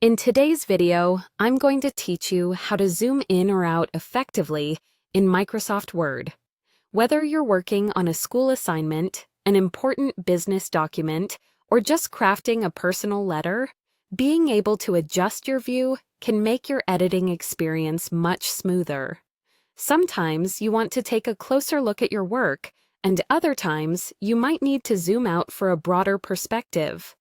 In today's video, I'm going to teach you how to zoom in or out effectively in Microsoft Word. Whether you're working on a school assignment, an important business document, or just crafting a personal letter, being able to adjust your view can make your editing experience much smoother. Sometimes you want to take a closer look at your work, and other times you might need to zoom out for a broader perspective.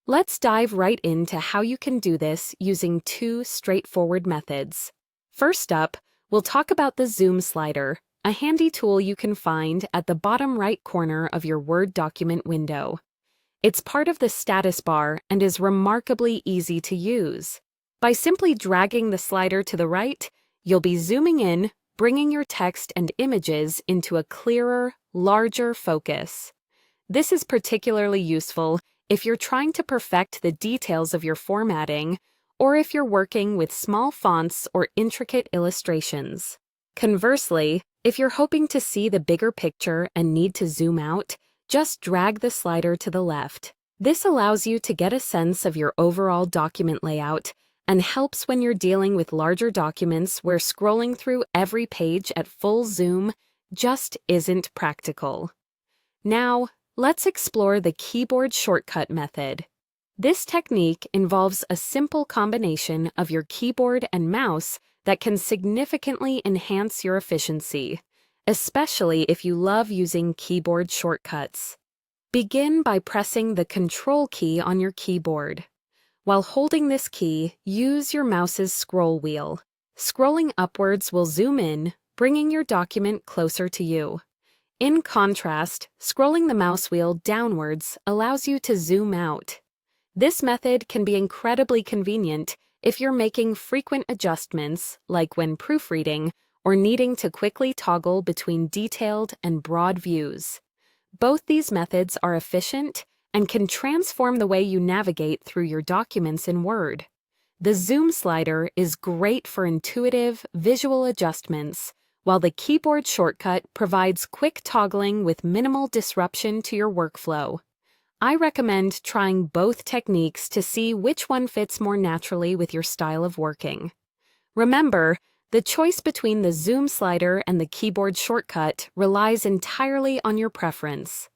Let's dive right into how you can do this using two straightforward methods. First up, we'll talk about the zoom slider, a handy tool you can find at the bottom right corner of your Word document window. It's part of the status bar and is remarkably easy to use. By simply dragging the slider to the right, you'll be zooming in, bringing your text and images into a clearer, larger focus. This is particularly useful if you're trying to perfect the details of your formatting, or if you're working with small fonts or intricate illustrations. Conversely, if you're hoping to see the bigger picture and need to zoom out, just drag the slider to the left. This allows you to get a sense of your overall document layout and helps when you're dealing with larger documents where scrolling through every page at full zoom just isn't practical. Now, let's explore the keyboard shortcut method. This technique involves a simple combination of your keyboard and mouse that can significantly enhance your efficiency, especially if you love using keyboard shortcuts. Begin by pressing the Ctrl key on your keyboard. While holding this key, use your mouse's scroll wheel. Scrolling upwards will zoom in, bringing your document closer to you. In contrast, scrolling the mouse wheel downwards allows you to zoom out. This method can be incredibly convenient if you're making frequent adjustments, like when proofreading, or needing to quickly toggle between detailed and broad views. Both these methods are efficient and can transform the way you navigate through your documents in Word. The zoom slider is great for intuitive, visual adjustments, while the keyboard shortcut provides quick toggling with minimal disruption to your workflow. I recommend trying both techniques to see which one fits more naturally with your style of working. Remember, the choice between the zoom slider and the keyboard shortcut relies entirely on your preference.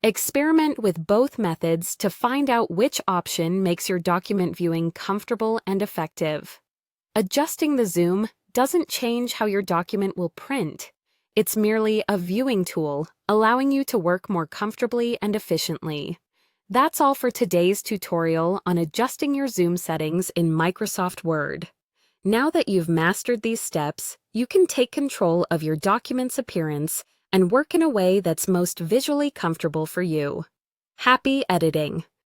Experiment with both methods to find out which option makes your document viewing comfortable and effective. Adjusting the zoom doesn't change how your document will print. It's merely a viewing tool, allowing you to work more comfortably and efficiently. That's all for today's tutorial on adjusting your zoom settings in Microsoft Word. Now that you've mastered these steps, you can take control of your document's appearance and work in a way that's most visually comfortable for you. Happy editing!